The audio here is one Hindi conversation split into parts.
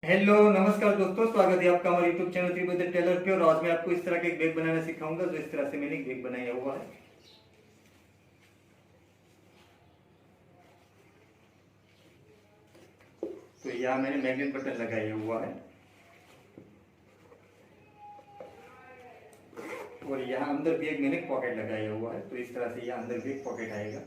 हेलो नमस्कार दोस्तों, स्वागत है आपका हमारे यूट्यूब चैनल त्रिभुवन टेलर पे। और आज मैं आपको इस तरह का एक बैग बनाना सिखाऊंगा। जो इस तरह से मैंने एक बैग बनाया हुआ है। तो यहाँ मैंने मैग्नेट बटन लगाया हुआ है और यहाँ अंदर भी एक मैंने पॉकेट लगाया हुआ है। तो इस तरह से यहाँ अंदर भी एक पॉकेट आएगा।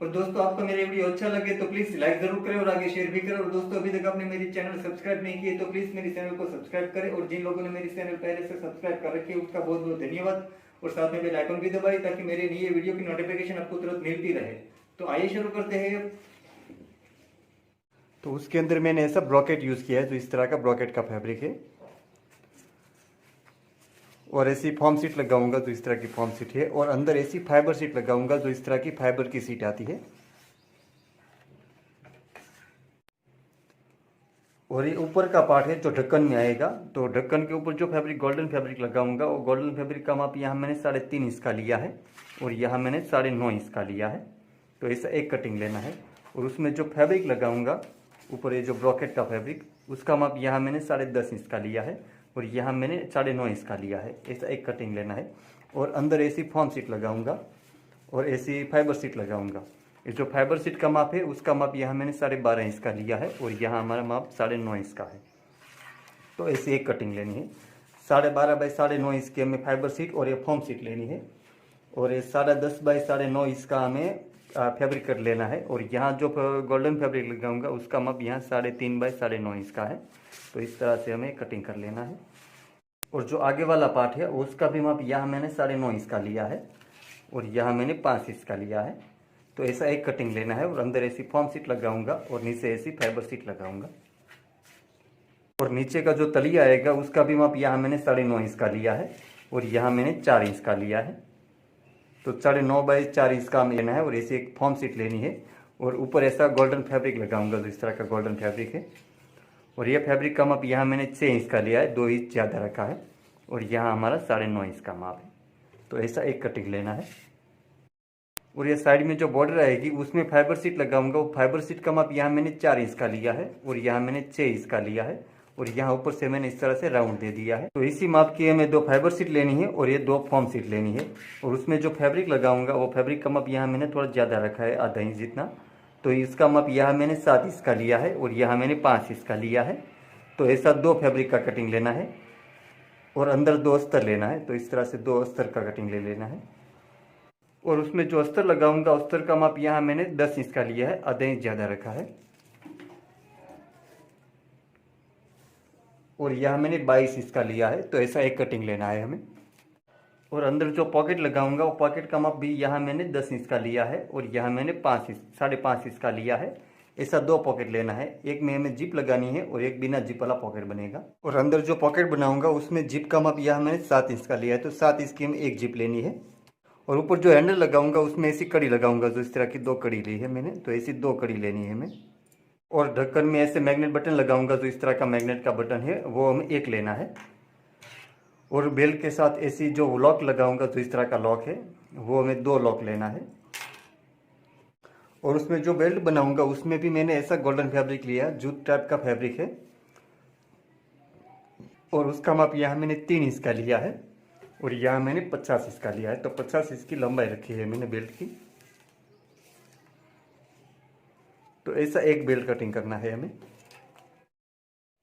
और दोस्तों, आपको मेरे वीडियो अच्छा लगे तो प्लीज लाइक जरूर करें और आगे शेयर भी करें। और दोस्तों, अभी तक आपने मेरी चैनल सब्सक्राइब नहीं किए तो प्लीज मेरे चैनल को सब्सक्राइब करें। और जिन लोगों ने मेरी चैनल पहले से सब्सक्राइब कर रखी है उसका बहुत बहुत धन्यवाद। और साथ में बेल आइकन भी दबाएं ताकि मेरे नए वीडियो की नोटिफिकेशन आपको तुरंत मिलती रहे। तो आइए शुरू करते हैं। तो उसके अंदर मैंने ऐसा ब्रॉकेट यूज किया है। जो इस तरह का ब्रॉकेट का फैब्रिक है और ऐसी फॉर्म सीट लगाऊंगा जो इस तरह की फॉर्म सीट है। और अंदर ऐसी फाइबर सीट लगाऊंगा जो इस तरह की फाइबर की सीट आती है। और ये ऊपर का पार्ट है जो ढक्कन में आएगा। तो ढक्कन के ऊपर जो फैब्रिक गोल्डन फैब्रिक लगाऊंगा वो गोल्डन फैब्रिक का माप यहाँ मैंने 3.5 इंच का लिया है और यहाँ मैंने 9.5 इंच का लिया है। तो ऐसा एक कटिंग लेना है। और उसमें जो फैब्रिक लगाऊंगा ऊपर ये जो ब्रॉकेट का फैब्रिक उसका माप यहाँ मैंने 10.5 इंच का लिया है और यहाँ मैंने 9.5 इंच का लिया है। ऐसा एक कटिंग लेना है। और अंदर ऐसी फॉर्म सीट लगाऊंगा और ऐसी फाइबर सीट लगाऊंगा। ये जो फाइबर सीट का माप है उसका माप यहाँ मैंने 12.5 इंच का लिया है और यहाँ हमारा माप 9.5 इंच का है। तो ऐसी एक कटिंग लेनी है। 12.5 बाई 9.5 इंच की हमें फाइबर सीट और ये फॉर्म सीट लेनी है। और ये 10.5 बाई 9.5 इंच का हमें फैब्रिक कट लेना है। और यहाँ जो गोल्डन फैब्रिक लगाऊंगा उसका माप यहाँ 3.5 बाई 9.5 इंच का है। तो इस तरह से हमें कटिंग कर लेना है। और जो आगे वाला पार्ट है उसका भी माप यहाँ मैंने 9.5 इंच का लिया है और यहाँ मैंने 5 इंच का लिया है। तो ऐसा एक कटिंग लेना है। और अंदर ऐसी फॉर्म सीट लगाऊंगा और नीचे ऐसी फाइबर सीट लगाऊंगा। और नीचे का जो तलिया आएगा उसका भी माप यहाँ मैंने 9.5 इंच का लिया है और यहाँ मैंने 4 इंच का लिया है। तो 9.5 बाई 4 इंच का लेना है और ऐसी एक फॉर्म सीट लेनी है। और ऊपर ऐसा गोल्डन फैब्रिक लगाऊंगा जो इस तरह का गोल्डन फैब्रिक है। और यह फैब्रिक का माप यहाँ मैंने 6 इंच का लिया है, 2 इंच ज़्यादा रखा है। और यहाँ हमारा 9.5 इंच का माप है। तो ऐसा एक कटिंग लेना है। और ये साइड में जो बॉर्डर आएगी उसमें फाइबर सीट लगाऊंगा। वो फाइबर सीट का माप यहाँ मैंने 4 इंच का लिया है और यहाँ मैंने 6 इंच का लिया है। और यहाँ ऊपर से मैंने इस तरह से राउंड दे दिया है। तो इसी माप की हमें 2 फाइबर सीट लेनी है और ये 2 फॉर्म सीट लेनी है। और उसमें जो फैब्रिक लगाऊंगा वो फैब्रिक का माप यहाँ मैंने थोड़ा ज़्यादा रखा है, आधा इंच जितना। तो इसका माप यहाँ मैंने 7 इंच का लिया है और यहाँ मैंने 5 इंच का लिया है। तो ऐसा 2 फैब्रिक का कटिंग लेना है और अंदर 2 अस्तर लेना है। तो इस तरह से 2 अस्तर का कटिंग ले लेना है। और उसमें जो अस्तर लगाऊंगा अस्तर का माप यहाँ मैंने 10 इंच का लिया है, आधा इंच ज़्यादा रखा है। और यहाँ मैंने 22 इंच का लिया है। तो ऐसा एक कटिंग लेना है हमें। और अंदर जो पॉकेट लगाऊंगा वो पॉकेट का माप भी यहाँ मैंने 10 इंच का लिया है और यहाँ मैंने 5 इंच 5.5 इंच का लिया है। ऐसा 2 पॉकेट लेना है। एक में हमें जिप लगानी है और एक बिना जिप वाला पॉकेट बनेगा। और अंदर जो पॉकेट बनाऊंगा उसमें जिप का माप यहाँ मैंने 7 इंच का लिया है। तो 7 इंच की हमें एक जिप लेनी है। और ऊपर जो हैंडल लगाऊंगा उसमें ऐसी कड़ी लगाऊंगा जो इस तरह की 2 कड़ी ली है मैंने। तो ऐसी 2 कड़ी लेनी है हमें। और ढक्कन में ऐसे मैग्नेट बटन लगाऊंगा जो इस तरह का मैग्नेट का बटन है वो हमें एक लेना है। और बेल्ट के साथ ऐसी जो लॉक लगाऊंगा जो इस तरह का लॉक है वो हमें 2 लॉक लेना है। और उसमें जो बेल्ट बनाऊंगा उसमें भी मैंने ऐसा गोल्डन फैब्रिक लिया, जूट टाइप का फैब्रिक है। और उसका माप यहाँ मैंने 3 इंच का लिया है और यहाँ मैंने 50 इंच का लिया है। तो 50 इंच की लंबाई रखी है मैंने बेल्ट की। तो ऐसा एक बेल्ट कटिंग करना है हमें।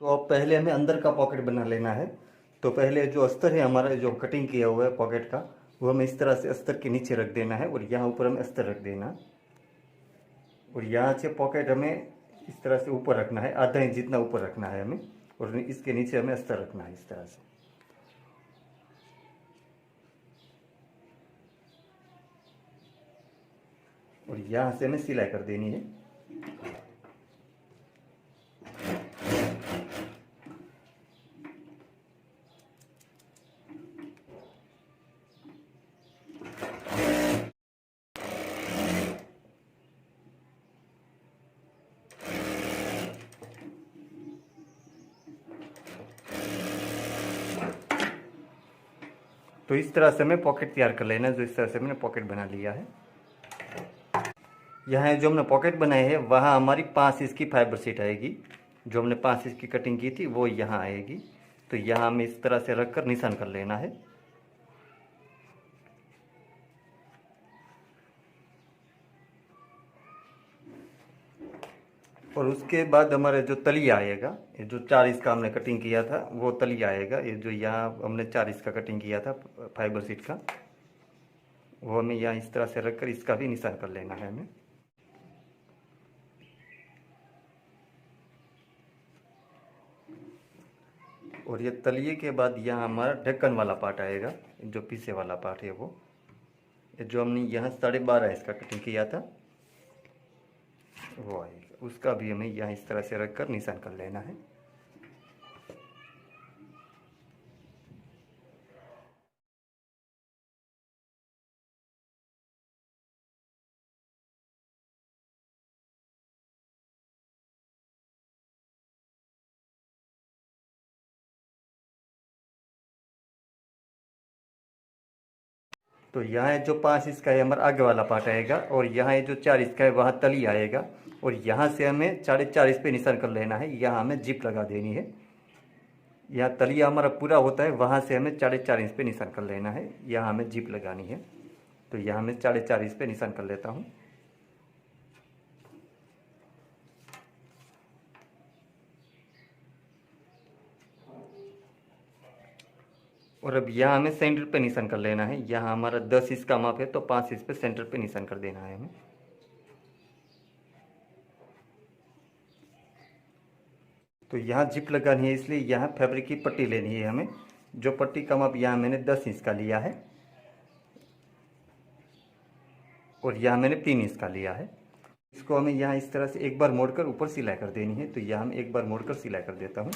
तो अब पहले हमें अंदर का पॉकेट बना लेना है। तो पहले जो अस्तर है हमारा जो कटिंग किया हुआ है पॉकेट का वो हमें इस तरह से अस्तर के नीचे रख देना है और यहाँ ऊपर हमें अस्तर रख देना। और यहाँ से पॉकेट हमें इस तरह से ऊपर रखना है, आधा इंच जितना ऊपर रखना है हमें। और इसके नीचे हमें अस्तर रखना है इस तरह से। और यहाँ से हमें सिलाई कर देनी है। तो इस तरह से हमें पॉकेट तैयार कर लेना है, जो इस तरह से मैंने पॉकेट बना लिया है। यहाँ जो हमने पॉकेट बनाए हैं वहाँ हमारी 5 इंच की फाइबर शीट आएगी। जो हमने 5 इंच की कटिंग की थी वो यहाँ आएगी। तो यहाँ हमें इस तरह से रख कर निशान कर लेना है। और उसके बाद हमारे जो तलिया आएगा, ये जो 4 इंच का हमने कटिंग किया था वो तलिया आएगा। ये जो यहाँ हमने 4 इंच का कटिंग किया था फाइबर शीट का, वो हमें यहाँ इस तरह से रखकर इसका भी निशान कर लेना है हमें। और ये तलिए के बाद यहाँ हमारा ढक्कन वाला पार्ट आएगा, जो पीछे वाला पार्ट है वो, जो हमने यहाँ 12.5 इंच का कटिंग किया था वो आएगा। उसका भी हमें यहाँ इस तरह से रखकर निशान कर लेना है। तो यहाँ जो 5 इंच का है हमारा आगे वाला पार्ट आएगा, और यहाँ जो 4 इंच का है वहाँ तली आएगा। और यहाँ से हमें 4.5 इंच पे निशान कर लेना है। यहाँ हमें जिप लगा देनी है। यहाँ तलिया हमारा पूरा होता है, वहाँ से हमें 4.5 इंच पे निशान कर लेना है। यहाँ हमें जिप लगानी है। तो यहाँ मैं 4.5 इंच पे निशान कर लेता हूँ। और अब यहाँ हमें सेंटर पे निशान कर लेना है। यहाँ हमारा 10 इंच का माप है, तो 5 इंच पे सेंटर पे निशान कर देना है हमें। तो यहाँ जिप लगानी है, इसलिए यहाँ फैब्रिक की पट्टी लेनी है हमें। जो पट्टी का माप यहाँ मैंने 10 इंच का लिया है, और यहाँ मैंने 3 इंच का लिया है। इसको हमें यहाँ इस तरह से एक बार मोड़कर ऊपर सिलाई कर देनी है। तो यहाँ हम एक बार मोड़कर सिलाई कर देता हूँ।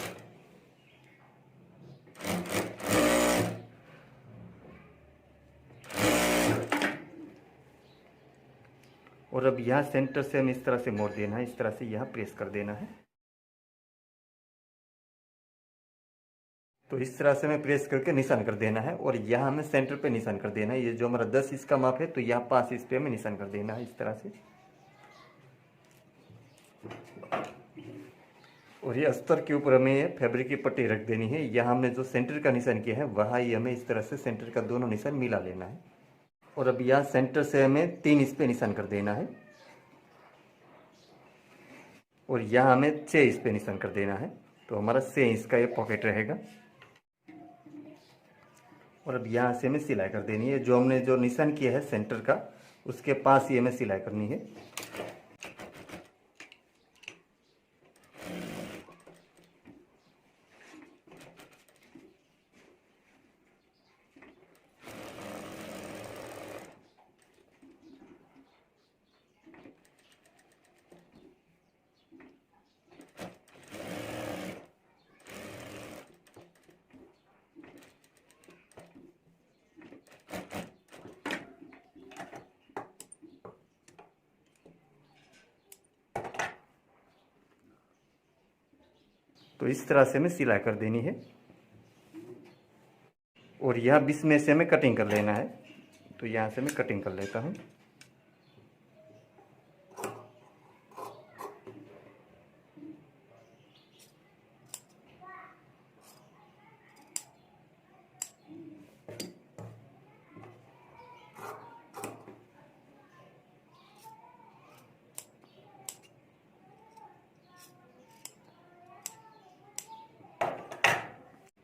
और अब यहाँ सेंटर से हमें इस तरह से मोड़ देना है, इस तरह से यहाँ प्रेस कर देना है। तो इस तरह से हमें प्रेस करके निशान कर देना है, और यहाँ हमें सेंटर पे निशान कर देना है। ये जो हमारा 10 इंच का माप है, तो यहाँ 5 इंच पे हमें निशान कर देना है इस तरह से। और ये अस्तर के ऊपर हमें फैब्रिक की पट्टी रख देनी है। यहाँ हमने जो सेंटर का निशान किया है वहाँ ही हमें इस तरह से सेंटर का दोनों निशान मिला लेना है। और अब यहाँ सेंटर से हमें 3 इंच पे निशान कर देना है, और यहाँ हमें 6 इंच पे निशान कर देना है। तो हमारा 6 इंच का ये पॉकेट रहेगा। और अब यहाँ से हमें सिलाई कर देनी है। जो हमने जो निशान किया है सेंटर का, उसके पास ही हमें सिलाई करनी है। तो इस तरह से हमें सिलाई कर देनी है। और यहाँ बीच में से हमें कटिंग कर लेना है। तो यहाँ से मैं कटिंग कर लेता हूँ।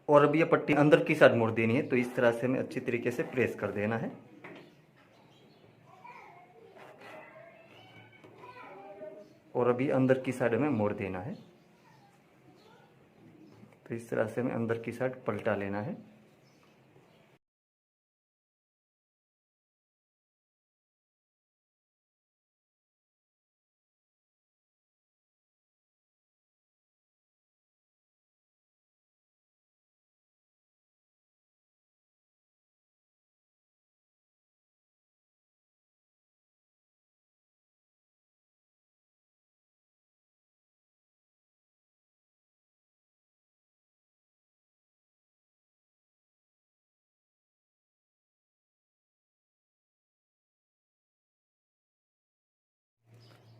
और अब ये पट्टी अंदर की साइड मोड़ देनी है। तो इस तरह से हमें अच्छी तरीके से प्रेस कर देना है। और अभी अंदर की साइड हमें मोड़ देना है। तो इस तरह से हमें अंदर की साइड पलटा लेना है।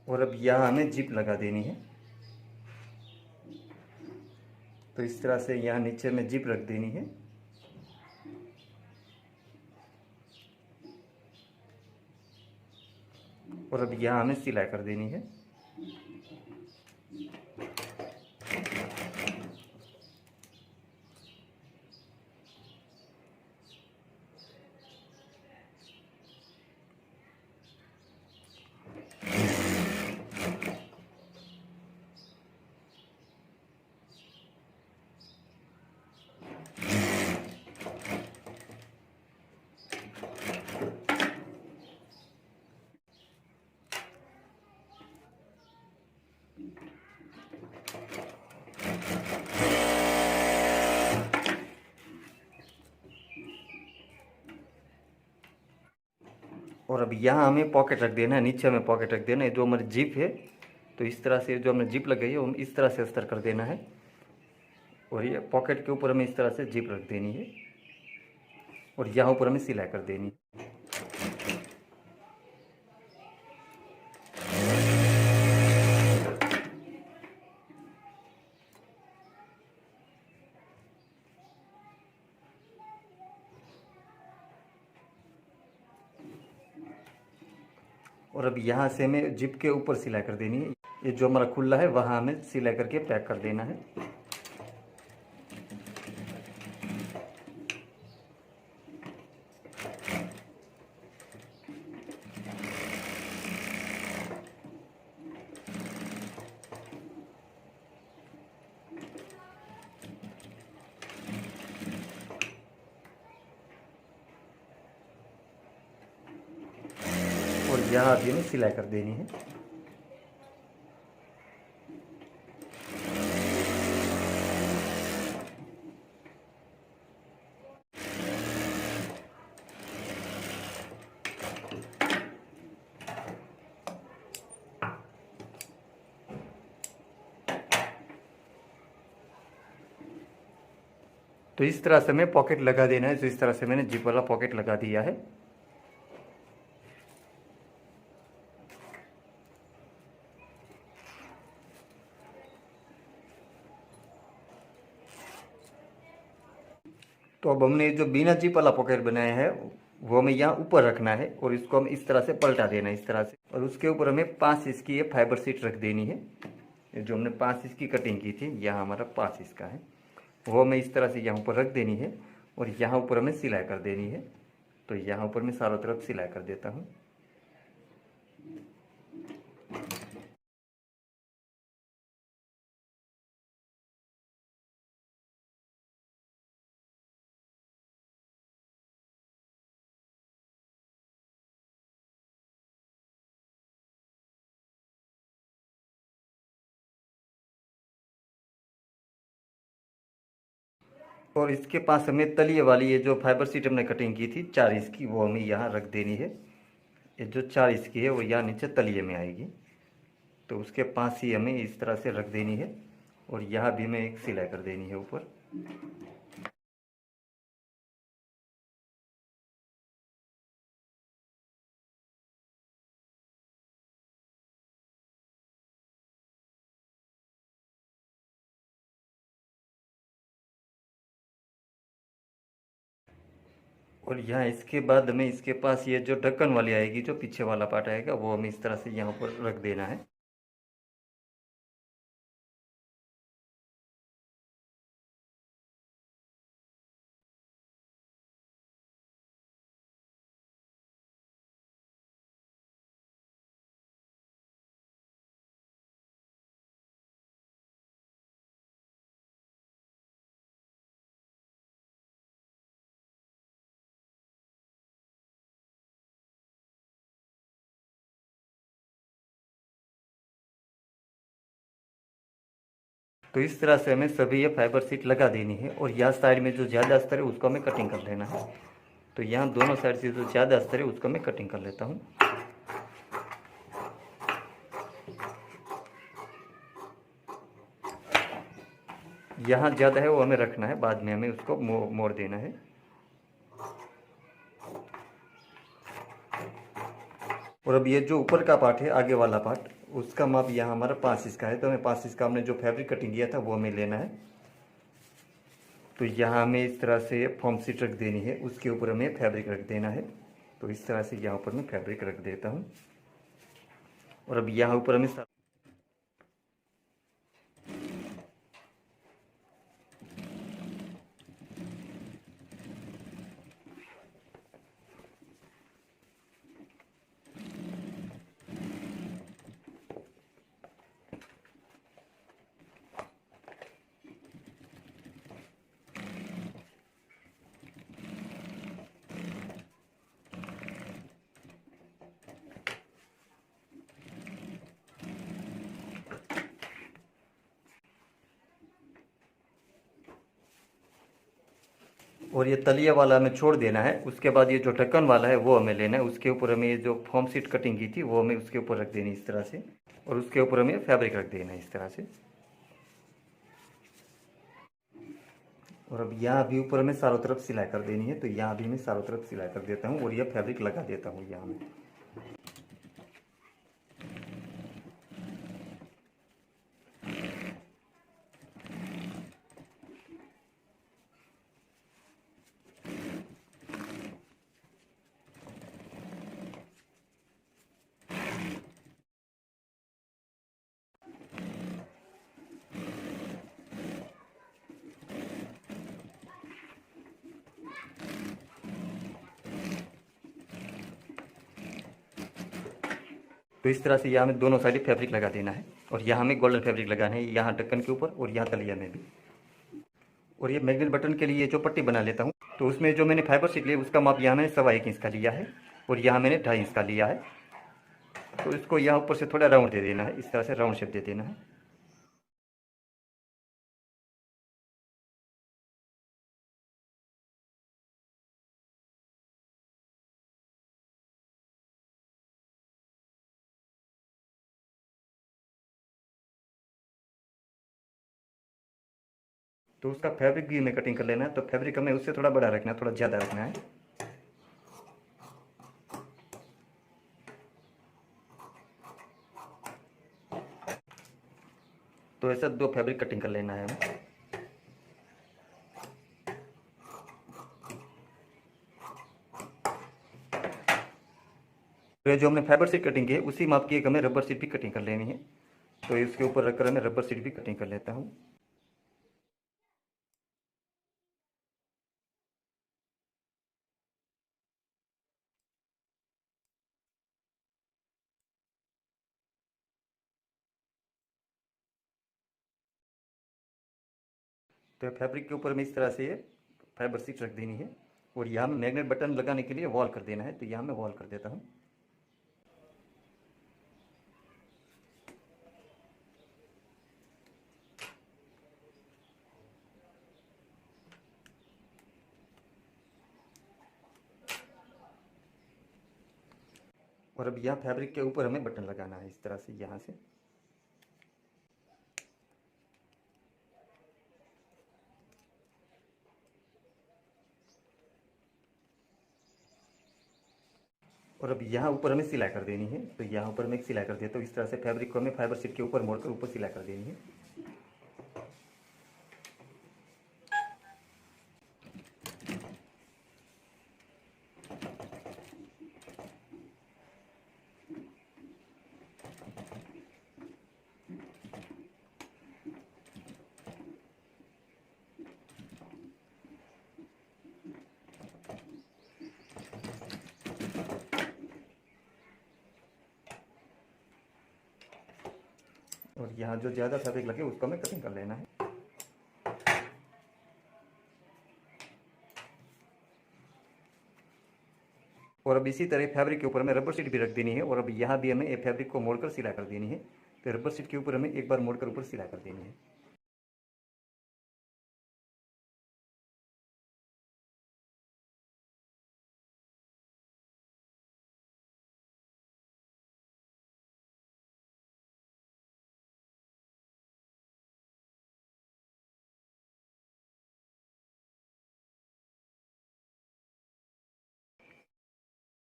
और अब यहाँ हमें जिप लगा देनी है। तो इस तरह से यहाँ नीचे में जिप रख देनी है। और अब यहाँ हमें सिलाई कर देनी है। और अब यहाँ हमें पॉकेट रख देना है, नीचे हमें पॉकेट रख देना है। जो हमारी जिप है, तो इस तरह से जो हमने जिप लगाई है वो इस तरह से अस्तर कर देना है। और ये पॉकेट के ऊपर हमें इस तरह से जिप रख देनी है और यहाँ ऊपर हमें सिलाई कर देनी है। और अब यहाँ से हमें जिप के ऊपर सिलाई कर देनी है। ये जो हमारा खुला है वहाँ हमें सिलाई करके पैक कर देना है। और यहाँ भी हमें सिलाई कर देनी है। तो इस तरह से हमें पॉकेट लगा देना है। तो इस तरह से मैंने जिप वाला पॉकेट लगा दिया है। तो अब हमने जो बिना जिप वाला पॉकेट बनाया है वो हमें यहाँ ऊपर रखना है और इसको हम इस तरह से पलटा देना है, इस तरह से। और उसके ऊपर हमें 5 इंच की ये फाइबर शीट रख देनी है। जो हमने 5 इंच की कटिंग की थी, यहाँ हमारा 5 इंच का है, वो हमें इस तरह से यहाँ ऊपर रख देनी है और यहाँ ऊपर हमें सिलाई कर देनी है। तो यहाँ ऊपर मैं चारों तरफ सिलाई कर देता हूँ। और इसके पास हमें तलिए वाली ये जो फाइबर शीट हमने कटिंग की थी 4 इंच की, वो हमें यहाँ रख देनी है। ये जो 4 इंच की है वो यहाँ नीचे तलिए में आएगी। तो उसके पास ही हमें इस तरह से रख देनी है और यहाँ भी हमें एक सिलाई कर देनी है ऊपर। और यहाँ इसके बाद हमें इसके पास ये जो ढक्कन वाली आएगी, जो पीछे वाला पार्ट आएगा, वो हमें इस तरह से यहाँ पर रख देना है। तो इस तरह से हमें सभी ये फाइबर शीट लगा देनी है और यहाँ साइड में जो ज़्यादा अस्तर है उसको हमें कटिंग कर लेना है। तो यहाँ दोनों साइड से जो ज़्यादा अस्तर है उसको मैं कटिंग कर लेता हूँ। यहाँ ज़्यादा है वो हमें रखना है, बाद में हमें उसको मोड़ देना है। और अब ये जो ऊपर का पार्ट है, आगे वाला पार्ट, उसका माप यहाँ हमारा 5 इंच का है, तो हमें 5 इंच का हमने जो फैब्रिक कटिंग किया था वो हमें लेना है। तो यहाँ हमें इस तरह से फॉर्म शीट रख देनी है, उसके ऊपर हमें फैब्रिक रख देना है। तो इस तरह से यहाँ ऊपर मैं फैब्रिक रख देता हूँ और अब यहाँ ऊपर हमें और ये तलिया वाला हमें छोड़ देना है। उसके बाद ये जो ढक्कन वाला है वो हमें लेना है, उसके ऊपर हमें ये जो फॉर्म शीट कटिंग की थी वो हमें उसके ऊपर रख देनी इस तरह से, और उसके ऊपर हमें फैब्रिक रख देना है इस तरह से। और अब यहाँ भी ऊपर हमें चारों तरफ सिलाई कर देनी है, तो यहाँ भी मैं चारों तरफ सिलाई कर देता हूँ और यह फैब्रिक लगा देता हूँ यहाँ में। तो इस तरह से यहाँ हमें दोनों साइड फैब्रिक लगा देना है और यहाँ हमें गोल्डन फैब्रिक लगाना है, यहाँ ढक्कन के ऊपर और यहाँ तलिया में भी। और ये मैग्नेट बटन के लिए जो पट्टी बना लेता हूँ, तो उसमें जो मैंने फाइबर शीट लिया उसका माप यहाँ मैंने 1.25 इंच का लिया है और यहाँ मैंने 2.5 इंच का लिया है। तो इसको यहाँ ऊपर से थोड़ा राउंड दे देना है, इस तरह से राउंड शेप दे देना है। तो उसका फैब्रिक भी हमें कटिंग कर लेना है, तो फैब्रिक हमें उससे थोड़ा बड़ा रखना है, थोड़ा ज़्यादा रखना है। तो ऐसा 2 फैब्रिक कटिंग कर लेना है हमें। तो ये जो हमने फाइबर शीट कटिंग की है उसी माप की एक हमें रबर शीट भी कटिंग कर लेनी है, तो इसके ऊपर रखकर मैं रबर शीट भी कटिंग कर लेता हूँ। तो फैब्रिक के ऊपर में इस तरह से फाइबर शीट रख देनी है और यहाँ में मैग्नेट बटन लगाने के लिए वॉल कर देना है, तो यहाँ मैं वॉल कर देता हूँ। और अब यहाँ फैब्रिक के ऊपर हमें बटन लगाना है इस तरह से यहाँ से। और अब यहाँ ऊपर हमें सिलाई कर देनी है, तो यहाँ ऊपर मैं एक सिलाई कर देता हूँ इस तरह से। फैब्रिक को हमें फाइबर शीट के ऊपर मोड़कर ऊपर सिलाई कर देनी है। और यहाँ जो ज़्यादा फैब्रिक लगे उसको हमें कटिंग कर लेना है। और अब इसी तरह फैब्रिक के ऊपर हमें रबर शीट भी रख देनी है और अब यहाँ भी हमें ये फैब्रिक को मोड़कर सिलाई कर देनी है, तो रबर शीट के ऊपर हमें एक बार मोड़कर ऊपर सिलाई कर देनी है।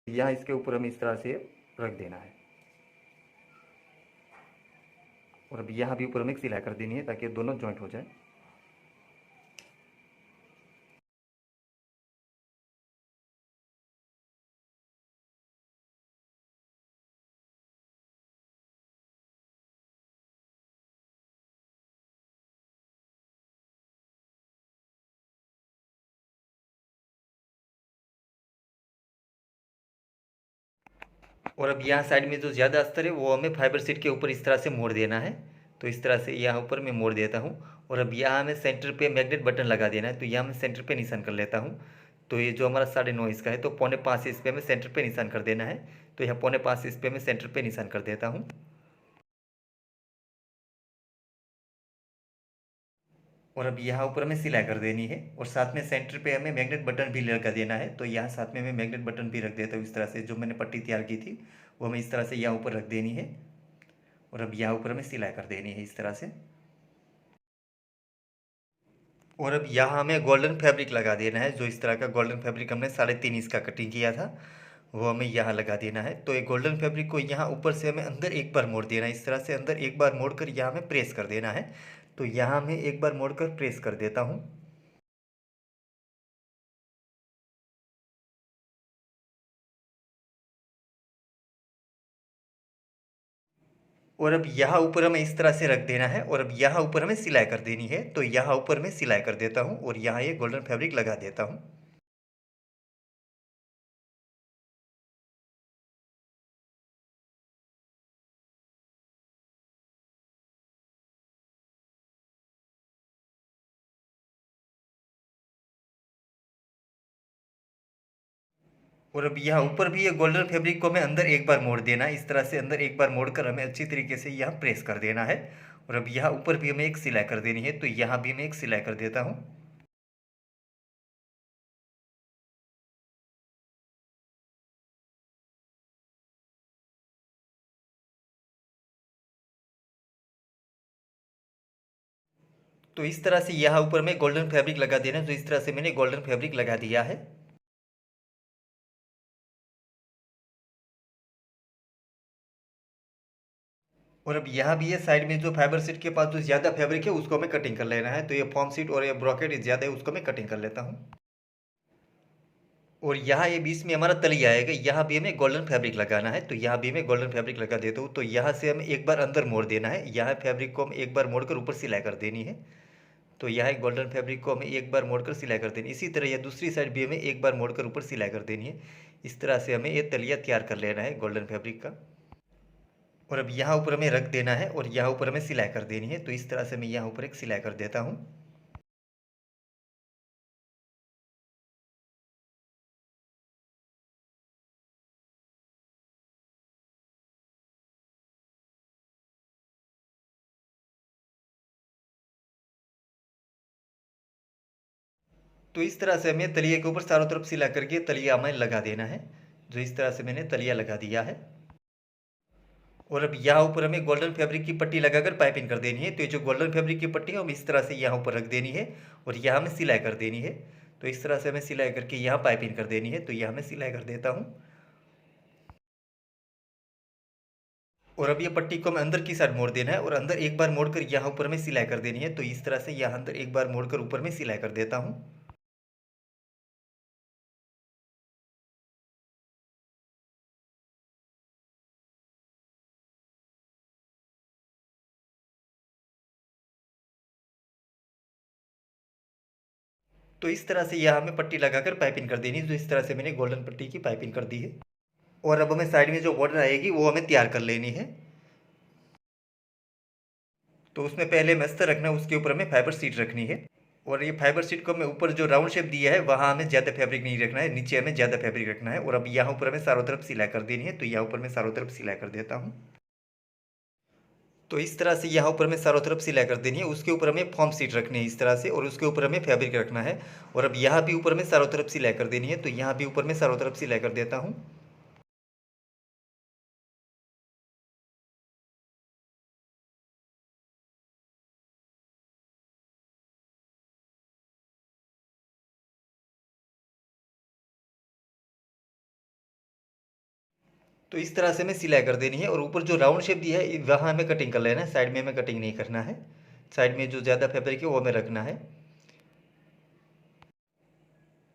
यहाँ इसके ऊपर हमें इस तरह से रख देना है। और अब यहाँ भी ऊपर में एक सिलाई कर देनी है ताकि दोनों जॉइंट हो जाए। और अब यहाँ साइड में जो ज़्यादा अस्तर है वो हमें फाइबर शीट के ऊपर इस तरह से मोड़ देना है। तो इस तरह से यहाँ ऊपर मैं मोड़ देता हूँ। और अब यहाँ हमें सेंटर पे मैग्नेट बटन लगा देना है, तो यहाँ मैं सेंटर पे निशान कर लेता हूँ। तो ये जो हमारा 9.5 इंच का है तो 4.25 इंच पे हमें सेंटर पे निशान कर देना है। तो यहाँ 4.25 इंच पे मैं सेंटर पे निशान कर देता हूँ। और अब यहाँ ऊपर हमें सिलाई कर देनी है और साथ में सेंटर पे हमें मैग्नेट बटन भी लगा देना है। तो यहाँ साथ में मैं मैग्नेट बटन भी रख देता हूँ। इस तरह से जो मैंने पट्टी तैयार की थी वो हमें इस तरह से यहाँ ऊपर रख देनी है। और अब यहाँ ऊपर हमें सिलाई कर देनी है इस तरह से। और अब यहाँ हमें गोल्डन फैब्रिक लगा देना है। जो इस तरह का गोल्डन फैब्रिक हमने 3.5 इंच का कटिंग किया था वो हमें यहाँ लगा देना है। तो ये गोल्डन फैब्रिक को यहाँ ऊपर से हमें अंदर एक बार मोड़ देना है। इस तरह से अंदर एक बार मोड़ कर यहाँ हमें प्रेस कर देना है। तो यहाँ मैं एक बार मोड़ कर प्रेस कर देता हूँ। और अब यहाँ ऊपर हमें इस तरह से रख देना है और अब यहाँ ऊपर हमें सिलाई कर देनी है। तो यहाँ ऊपर मैं सिलाई कर देता हूँ और यहाँ ये गोल्डन फैब्रिक लगा देता हूँ। और अब यहाँ ऊपर भी ये गोल्डन फैब्रिक को हमें अंदर एक बार मोड़ देना है। इस तरह से अंदर एक बार मोड़ कर हमें अच्छी तरीके से यहाँ प्रेस कर देना है। और अब यहाँ ऊपर भी हमें एक सिलाई कर देनी है। तो यहाँ भी मैं एक सिलाई कर देता हूँ। तो इस तरह से यहाँ ऊपर में गोल्डन फैब्रिक लगा देना है। तो इस तरह से मैंने गोल्डन फैब्रिक लगा दिया है। और अब यहाँ भी है साइड में जो फाइबर सीट के पास जो ज़्यादा फैब्रिक है उसको हमें कटिंग कर लेना है। तो ये फॉर्म सीट और ये ब्रॉकेट ज़्यादा है उसको मैं कटिंग कर लेता हूँ। और यहाँ ये बीच में हमारा तलिया आएगा, यहाँ भी हमें गोल्डन फैब्रिक लगाना है। तो यहाँ भी मैं गोल्डन फैब्रिक लगा देता हूँ। तो यहाँ से हमें एक बार अंदर मोड़ देना है। यहाँ फैब्रिक को हम एक बार मोड़कर ऊपर सिलाई कर देनी है। तो यहाँ एक गोल्डन फैब्रिक को हमें एक बार मोड़कर सिलाई कर देनी है। इसी तरह यह दूसरी साइड भी हमें एक बार मोड़कर ऊपर सिलाई कर देनी है। इस तरह से हमें ये तलिया तैयार कर लेना है गोल्डन फैब्रिक का। और अब यहाँ ऊपर हमें रख देना है और यहाँ ऊपर हमें सिलाई कर देनी है। तो इस तरह से मैं यहाँ ऊपर एक सिलाई कर देता हूँ। तो इस तरह से हमें तलिए के ऊपर चारों तरफ सिला करके तलिया हमें लगा देना है। जो इस तरह से मैंने तलिया लगा दिया है। और अब यहाँ ऊपर हमें गोल्डन फैब्रिक की पट्टी लगाकर पाइपिंग कर देनी है। तो ये जो गोल्डन फैब्रिक की पट्टी है हम इस तरह से यहाँ ऊपर रख देनी है और यहाँ हमें सिलाई कर देनी है। तो इस तरह से हमें सिलाई करके यहाँ पाइपिंग कर देनी है। तो यहाँ मैं सिलाई कर देता हूँ। और अब ये पट्टी को हमें अंदर की साइड मोड़ देना है और अंदर एक बार मोड़कर यहाँ ऊपर में सिलाई कर देनी है। तो इस तरह से यहाँ अंदर एक बार मोड़कर ऊपर में सिलाई कर देता हूँ। तो इस तरह से यहाँ हमें पट्टी लगाकर पाइपिंग कर देनी है। तो इस तरह से मैंने गोल्डन पट्टी की पाइपिंग कर दी है। और अब हमें साइड में जो बॉर्डर आएगी वो हमें तैयार कर लेनी है। तो उसमें पहले हमें अस्तर रखना है, उसके ऊपर हमें फाइबर सीट रखनी है। और ये फाइबर सीट को हमें ऊपर जो राउंड शेप दिया है वहाँ हमें ज़्यादा फैब्रिक नहीं रखना है, नीचे हमें ज़्यादा फैब्रिक रखना है। और अब यहाँ ऊपर हमें चारों तरफ सिलाई कर देनी है। तो यहाँ ऊपर मैं चारों तरफ सिलाई कर देता हूँ। तो इस तरह से यहाँ ऊपर में चारों तरफ सिलाई कर देनी है। उसके ऊपर हमें फॉर्म सीट रखनी है इस तरह से और उसके ऊपर हमें फैब्रिक रखना है। और अब यहाँ भी ऊपर में चारों तरफ सिलाई कर देनी है। तो यहाँ भी ऊपर में चारों तरफ सिलाई कर देता हूँ। तो इस तरह से हमें सिलाई कर देनी है और ऊपर जो राउंड शेप दिया है वहाँ हमें कटिंग कर लेना है, साइड में हमें कटिंग नहीं करना है। साइड में जो ज़्यादा फैब्रिक है वो हमें रखना है।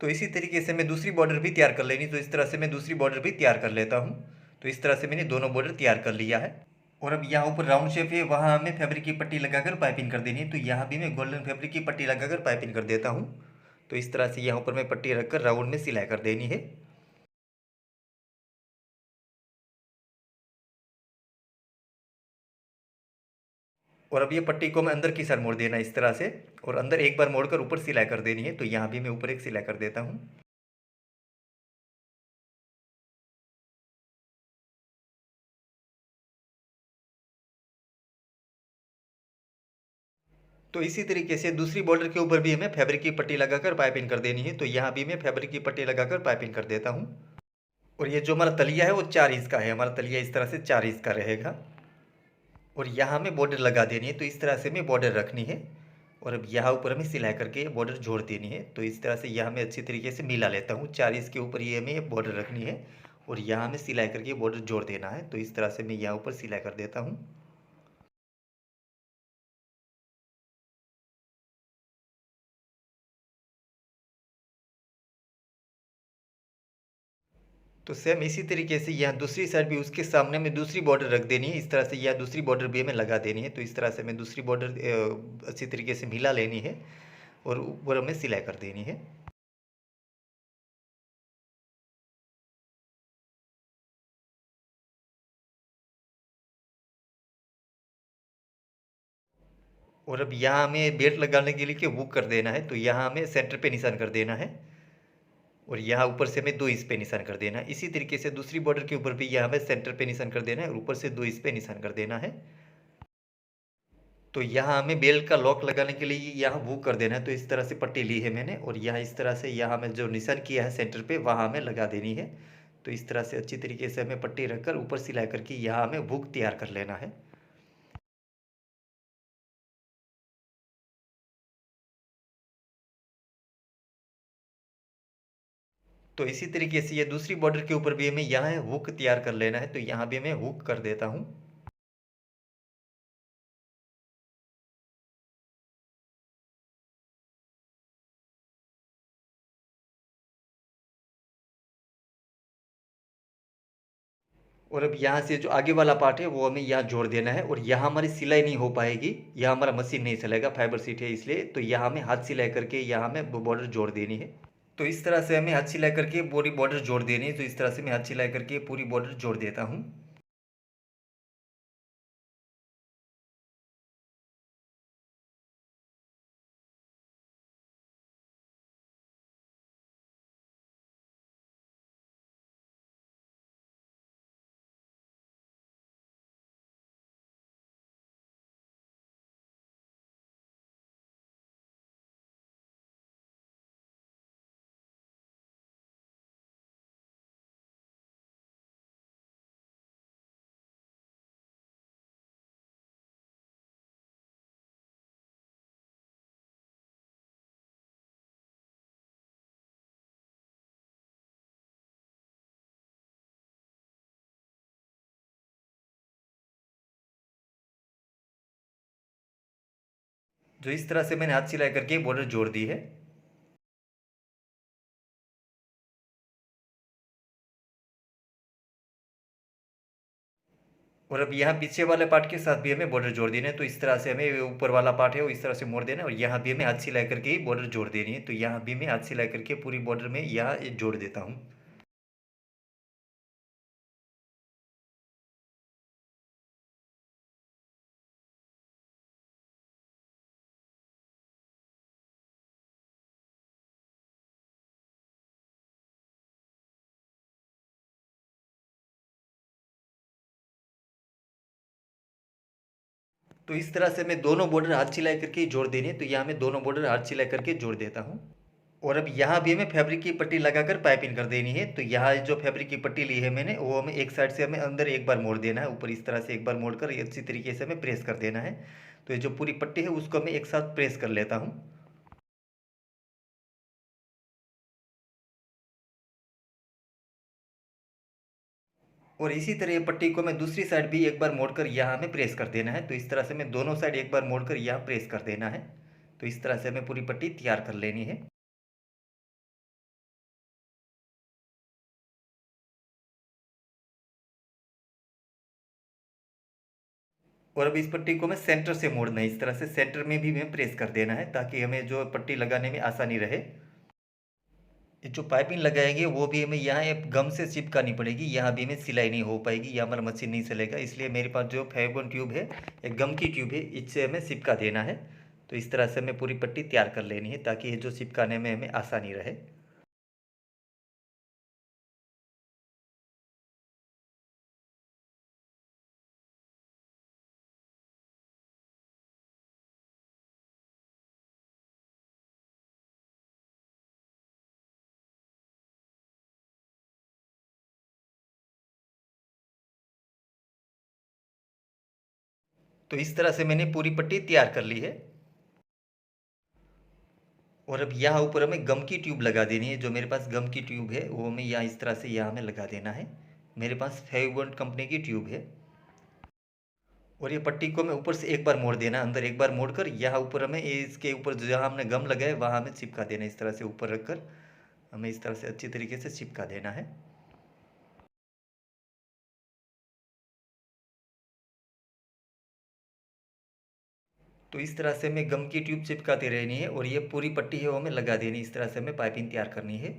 तो इसी तरीके से मैं दूसरी बॉर्डर भी तैयार कर लेनी, तो इस तरह से मैं दूसरी बॉर्डर भी तैयार कर लेता हूँ। तो इस तरह से मैंने दोनों बॉर्डर तैयार कर लिया है। और अब यहाँ ऊपर राउंड शेप है, वहाँ हमें फैब्रिक की पट्टी लगाकर पाइपिंग कर देनी है। तो यहाँ भी मैं गोल्डन फैब्रिक की पट्टी लगाकर पाइपिंग कर देता हूँ। तो इस तरह से यहाँ ऊपर मैं पट्टी रखकर राउंड में सिलाई कर देनी है। और अब ये पट्टी को मैं अंदर की साइड मोड़ देना इस तरह से, और अंदर एक बार मोड़कर ऊपर सिलाई कर देनी है। तो यहाँ भी मैं ऊपर एक सिलाई कर देता हूँ। तो इसी तरीके से दूसरी बॉर्डर के ऊपर भी हमें फैब्रिक की पट्टी लगाकर पाइपिंग कर देनी है। तो यहाँ भी मैं फैब्रिक की पट्टी लगाकर पाइपिंग कर देता हूँ। और ये जो हमारा तलिया है वो 4 इंच का है, हमारा तलिया इस तरह से 4 इंच का रहेगा। और यहाँ हमें बॉर्डर लगा देनी है, तो इस तरह से हमें बॉर्डर रखनी है। और अब यहाँ ऊपर हमें सिलाई करके बॉर्डर जोड़ देनी है। तो इस तरह से यहाँ मैं अच्छी तरीके से मिला लेता हूँ। 4 इंच के ऊपर ये हमें बॉर्डर रखनी है और यहाँ हमें सिलाई करके बॉर्डर जोड़ देना है। तो इस तरह से मैं यहाँ ऊपर सिलाई कर देता हूँ। तो सेम इसी तरीके से यहाँ दूसरी साइड भी उसके सामने में दूसरी बॉर्डर रख देनी है। इस तरह से यहाँ दूसरी बॉर्डर भी हमें लगा देनी है। तो इस तरह से हमें दूसरी बॉर्डर अच्छी तरीके से मिला लेनी है और ऊपर हमें सिलाई कर देनी है। और अब यहाँ हमें बेल्ट लगाने के लिए हुक कर देना है। तो यहाँ हमें सेंटर पे निशान कर देना है और यहाँ ऊपर से हमें 2 इंच पे निशान कर देना है। इसी तरीके से दूसरी बॉर्डर के ऊपर भी यहाँ हमें सेंटर पे निशान कर देना है और ऊपर से 2 इंच पे निशान कर देना है। तो यहाँ हमें बेल्ट का लॉक लगाने के लिए यहाँ हुक कर देना है। तो इस तरह से पट्टी ली है मैंने और यहाँ इस तरह से यहाँ हमें जो निशान किया है सेंटर पे वहाँ हमें लगा देनी है। तो इस तरह से अच्छी तरीके से हमें पट्टी रखकर ऊपर सिलाई करके यहाँ हमें हुक तैयार कर लेना है। तो इसी तरीके से ये दूसरी बॉर्डर के ऊपर भी हमें यहाँ हुक तैयार कर लेना है। तो यहाँ भी मैं हुक कर देता हूँ। और अब यहाँ से जो आगे वाला पार्ट है वो हमें यहाँ जोड़ देना है और यहाँ हमारी सिलाई नहीं हो पाएगी, यहाँ हमारा मशीन नहीं चलेगा, फाइबर सीट है इसलिए। तो यहाँ हमें हाथ सिलाई करके यहाँ हमें बॉर्डर जोड़ देनी है। तो इस तरह से हमें हाथ सिलाई करके पूरी बॉर्डर जोड़ देनी है। तो इस तरह से मैं हाथ सिलाई करके पूरी बॉर्डर जोड़ देता हूँ। जो इस तरह से मैंने हाथ सिलाई करके बॉर्डर जोड़ दी है। और अब यहाँ पीछे वाले पार्ट के साथ भी हमें बॉर्डर जोड़ देना है। तो इस तरह से हमें ऊपर वाला पार्ट है वो इस तरह से मोड़ देना है और यहाँ भी हमें हाथ सिलाई करके ही बॉर्डर जोड़ देनी है। तो यहाँ भी मैं हाथ सिलाई करके पूरी बॉर्डर में यहाँ जोड़ देता हूँ। तो इस तरह से मैं दोनों बॉर्डर हाथ सिलाई करके ही जोड़ देनी है। तो यहाँ मैं दोनों बॉर्डर हाथ सिलाई करके जोड़ देता हूँ। और अब यहाँ भी हमें फैब्रिक की पट्टी लगाकर पाइपिंग कर देनी है। तो यहाँ जो फैब्रिक की पट्टी ली है मैंने वो हमें एक साइड से हमें अंदर एक बार मोड़ देना है, ऊपर इस तरह से एक बार मोड़ कर ये अच्छी तरीके से हमें प्रेस कर देना है। तो ये जो पूरी पट्टी है उसको मैं एक साथ प्रेस कर लेता हूँ। और इसी तरह ये पट्टी को मैं दूसरी साइड भी एक बार मोड़कर यहाँ हमें प्रेस कर देना है। तो इस तरह से मैं दोनों साइड एक बार मोड़कर यहाँ प्रेस कर देना है। तो इस तरह से हमें पूरी पट्टी तैयार कर लेनी है। और अब इस पट्टी को मैं सेंटर से मोड़ना है, इस तरह से सेंटर में भी हमें प्रेस कर देना है ताकि हमें जो पट्टी लगाने में आसानी रहे। ये जो पाइपिंग लगाएंगे वो भी हमें यहाँ एक गम से चिपकानी पड़ेगी, यहाँ भी हमें सिलाई नहीं हो पाएगी, यहाँ हमारा मशीन नहीं चलेगा। इसलिए मेरे पास जो फेविकोल ट्यूब है, एक गम की ट्यूब है, इससे हमें चिपका देना है। तो इस तरह से हमें पूरी पट्टी तैयार कर लेनी है ताकि ये जो चिपकाने में हमें आसानी रहे। तो इस तरह से मैंने पूरी पट्टी तैयार कर ली है। और अब यहाँ ऊपर हमें गम की ट्यूब लगा देनी है। जो मेरे पास गम की ट्यूब है वो हमें यहाँ इस तरह से यहाँ हमें लगा देना है। मेरे पास फेविबॉन्ड कंपनी की ट्यूब है। और ये पट्टी को हमें ऊपर से एक बार मोड़ देना, अंदर एक बार मोड़कर यहाँ ऊपर हमें इसके ऊपर जहाँ हमने गम लगाया वहाँ हमें चिपका देना। इस तरह से ऊपर रखकर हमें इस तरह से अच्छी तरीके से चिपका देना है। तो इस तरह से हमें गम की ट्यूब चिपकाते रहनी है और ये पूरी पट्टी है वो हमें लगा देनी। इस तरह से हमें पाइपिंग तैयार करनी है।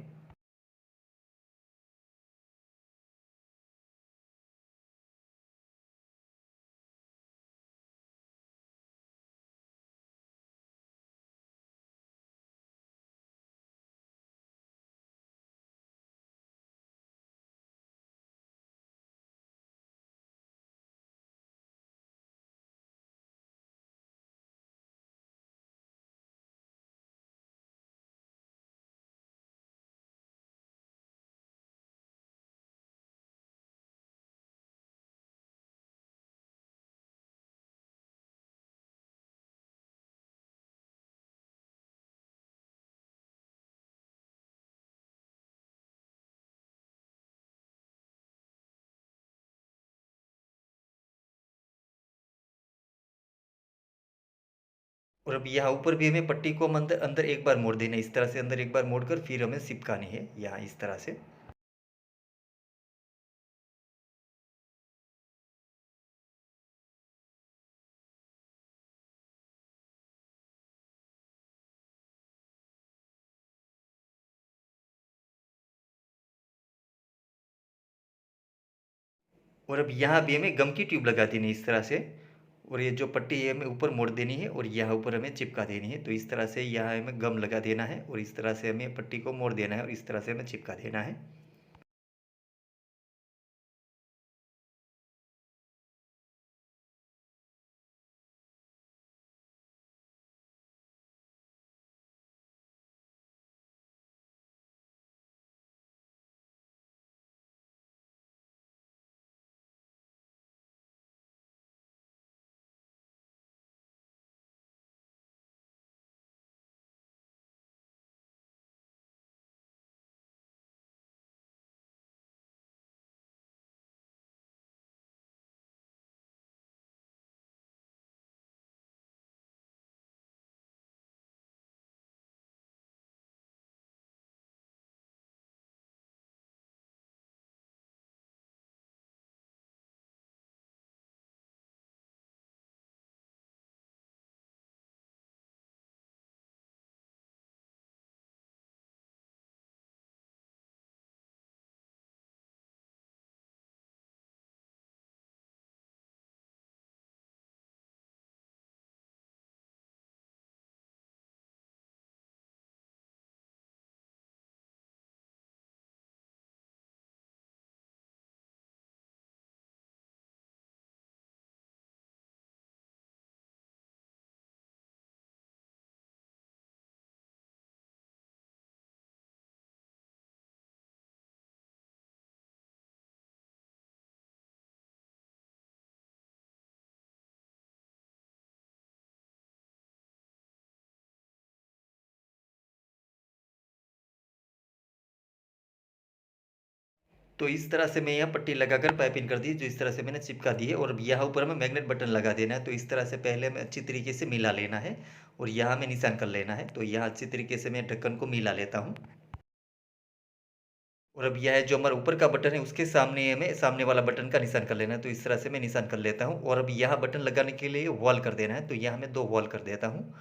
और अब यहाँ ऊपर भी हमें पट्टी को हम अंदर अंदर एक बार मोड़ देना है। इस तरह से अंदर एक बार मोड़कर फिर हमें चिपकानी है यहाँ इस तरह से। और अब यहाँ भी हमें गम की ट्यूब लगा देनी है इस तरह से। और ये जो पट्टी है हमें ऊपर मोड़ देनी है और यहाँ ऊपर हमें चिपका देनी है। तो इस तरह से यहाँ हमें गम लगा देना है और इस तरह से हमें पट्टी को मोड़ देना है और इस तरह से हमें चिपका देना है। तो इस तरह से मैं यहाँ पट्टी लगाकर पाइपिंग कर दी, जो इस तरह से मैंने चिपका दी है। और अब यहाँ ऊपर हमें मैग्नेट बटन लगा देना है। तो इस तरह से पहले हमें अच्छी तरीके से मिला लेना है और यहाँ हमें निशान कर लेना है। तो यहाँ अच्छी तरीके से मैं ढक्कन को मिला लेता हूँ। और अब यह जो हमारा ऊपर का बटन है उसके सामने हमें सामने वाला बटन का निशान कर लेना है। तो इस तरह से मैं निशान कर लेता हूँ। और अब यहाँ बटन लगाने के लिए वॉल कर देना है। तो यहाँ मैं 2 वॉल कर देता हूँ।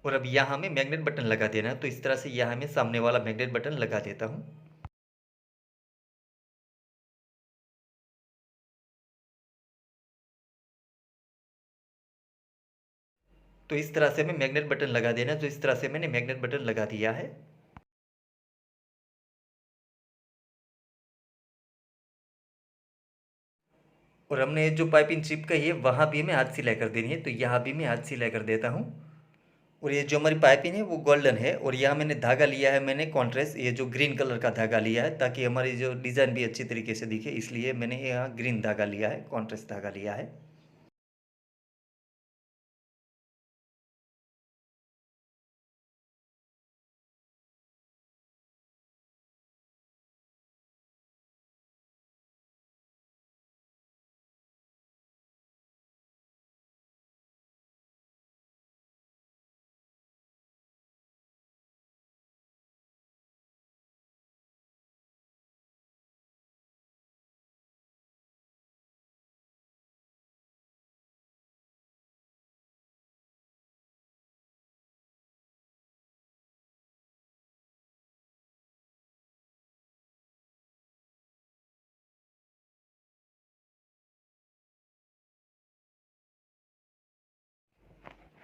और अब यहाँ हमें मैग्नेट बटन लगा देना है। तो इस तरह से यहाँ मैं सामने वाला मैग्नेट बटन लगा देता हूँ। तो इस तरह से हमें मैग्नेट बटन लगा देना है। जो इस तरह से मैंने मैग्नेट बटन लगा दिया है। और हमने जो पाइपिंग चिपकाई है वहाँ भी हमें हाथ सिलाई कर देनी है। तो यहाँ भी मैं हाथ सिलाई कर देता हूँ। और ये जो हमारी पाइपिंग है वो गोल्डन है। और यहाँ मैंने धागा लिया है, मैंने कॉन्ट्रास्ट ये जो ग्रीन कलर का धागा लिया है, ताकि हमारी जो डिज़ाइन भी अच्छी तरीके से दिखे, इसलिए मैंने यहाँ ग्रीन धागा लिया है, कॉन्ट्रास्ट धागा लिया है।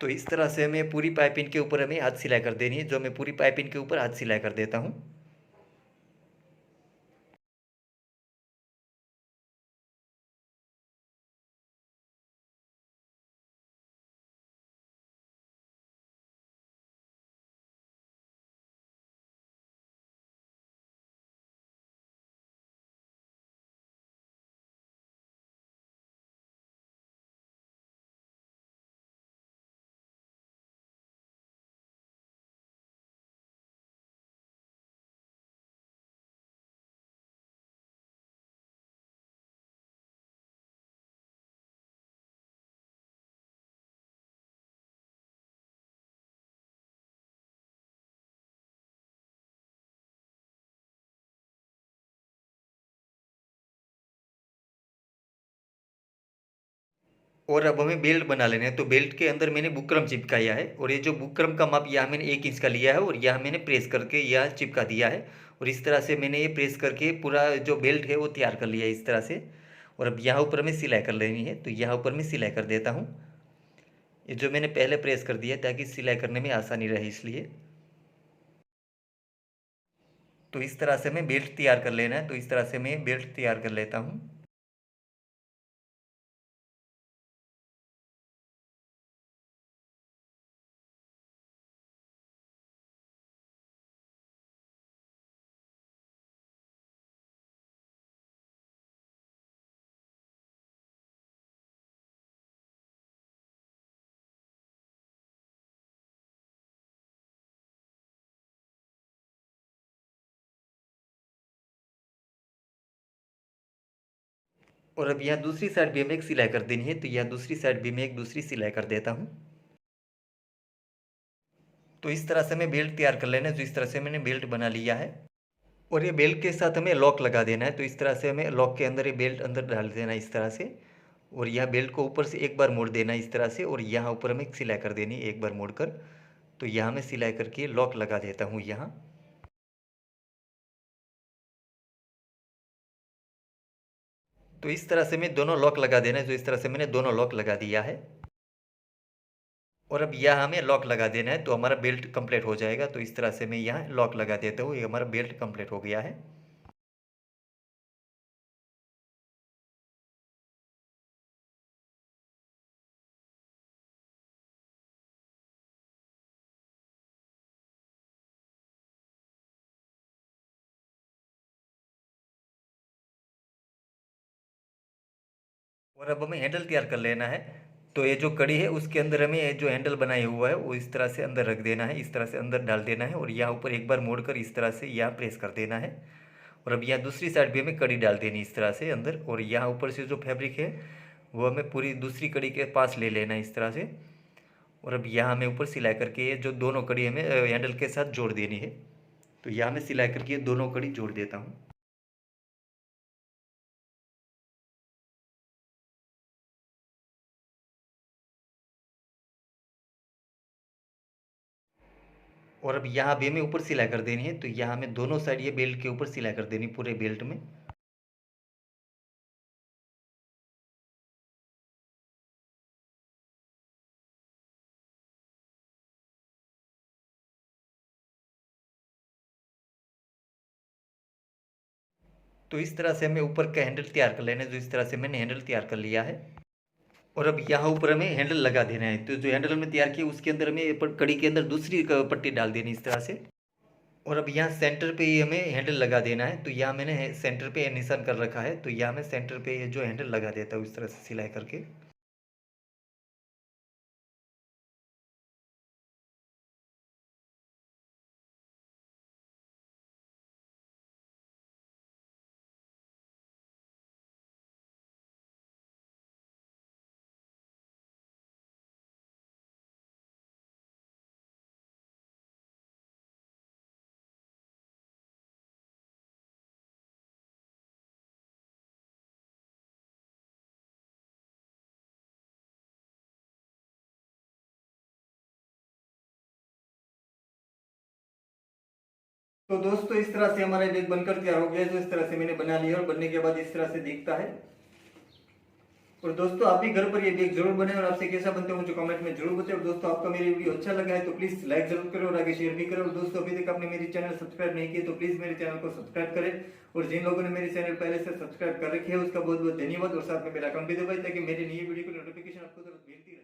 तो इस तरह से हमें पूरी पाइपिंग के ऊपर हमें हाथ सिलाई कर देनी है। जो मैं पूरी पाइपिंग के ऊपर हाथ सिलाई कर देता हूँ। और अब हमें बेल्ट बना लेना है। तो बेल्ट के अंदर मैंने बुकरम चिपकाया है। और ये जो बुकरम का माप यहाँ मैंने 1 इंच का लिया है और यहाँ मैंने प्रेस करके यहाँ चिपका दिया है। और इस तरह से मैंने ये प्रेस करके पूरा जो बेल्ट है वो तैयार कर लिया है इस तरह से। और अब यहाँ ऊपर हमें सिलाई कर लेनी है। तो यहाँ ऊपर मैं सिलाई कर देता हूँ। ये जो मैंने पहले प्रेस कर दिया ताकि सिलाई करने में आसानी रहे, इसलिए। तो इस तरह से हमें बेल्ट तैयार कर लेना है। तो इस तरह से मैं बेल्ट तैयार कर लेता हूँ। और अब यहाँ दूसरी साइड भी हमें एक सिलाई कर देनी है। तो यहाँ दूसरी साइड भी मैं एक दूसरी सिलाई कर देता हूँ। तो इस तरह से हमें बेल्ट तैयार कर लेना है। जो इस तरह से मैंने बेल्ट बना लिया है। और ये बेल्ट के साथ हमें लॉक लगा देना है। तो इस तरह से हमें लॉक के अंदर ये बेल्ट अंदर डाल देना है इस तरह से। और यह बेल्ट को ऊपर से एक बार मोड़ देना है इस तरह से। और यहाँ ऊपर हमें सिलाई कर देनी है एक बार मोड़ कर। तो यहाँ मैं सिलाई करके लॉक लगा देता हूँ यहाँ। तो इस तरह से मैं दोनों लॉक लगा देना है। जो इस तरह से मैंने दोनों लॉक लगा दिया है। और अब यहाँ हमें लॉक लगा देना है। तो हमारा बेल्ट कंप्लीट हो जाएगा। तो इस तरह से मैं यहाँ लॉक लगा देता हूँ। ये हमारा बेल्ट कंप्लीट हो गया है। और अब हमें हैंडल तैयार कर लेना है। तो ये जो कड़ी है उसके अंदर हमें ये जो हैंडल बनाया हुआ है वो इस तरह से अंदर रख देना है, इस तरह से अंदर डाल देना है और यहाँ ऊपर एक बार मोड़कर इस तरह से यहाँ प्रेस कर देना है। और अब यहाँ दूसरी साइड भी हमें कड़ी डाल देनी इस तरह से अंदर, और यहाँ ऊपर से जो फैब्रिक है वो हमें पूरी दूसरी कड़ी के पास ले लेना है इस तरह से। और अब यहाँ हमें ऊपर सिलाई करके ये जो दोनों कड़ी हमें हैंडल के साथ जोड़ देनी है। तो यहाँ मैं सिलाई करके ये दोनों कड़ी जोड़ देता हूँ। और अब यहाँ भी हमें ऊपर सिलाई कर देनी है, तो यहाँ हमें दोनों साइड ये बेल्ट के ऊपर सिलाई कर देनी पूरे बेल्ट में। तो इस तरह से हमें ऊपर का हैंडल तैयार कर लेना है, जो इस तरह से मैंने हैंडल तैयार कर लिया है। और अब यहाँ ऊपर हमें हैंडल लगा देना है, तो जो हैंडल हमने तैयार किया उसके अंदर हमें कड़ी के अंदर दूसरी पट्टी डाल देनी इस तरह से। और अब यहाँ सेंटर पे ही हमें हैंडल लगा देना है, तो यहाँ मैंने सेंटर पे निशान कर रखा है, तो यहाँ मैं सेंटर पे ये जो हैंडल लगा देता हूँ इस तरह से सिलाई करके। तो दोस्तों इस तरह से हमारा बैग बनकर तैयार हो गया है, जो इस तरह से मैंने बना लिया और बनने के बाद इस तरह से दिखता है। और दोस्तों आप भी घर पर ये बैग जरूर बनाएं और आपसे कैसा बनता है मुझे कमेंट में जरूर बताएं। और दोस्तों आपका मेरी वीडियो अच्छा लगा है तो प्लीज लाइक जरूर करें और आगे शेयर भी करें। और दोस्तों अभी तक आपने मेरी चैनल सब्सक्राइब नहीं किया तो प्लीज मेरे चैनल को सब्सक्राइब करें। और जिन लोगों ने मेरे चैनल पहले से सब्सक्राइब कर रखे है उसका बहुत बहुत धन्यवाद। और साथ में बेल आइकन भी दबाएं ताकि मेरी नई वीडियो की नोटिफिकेशन आपको तुरंत मिलती है।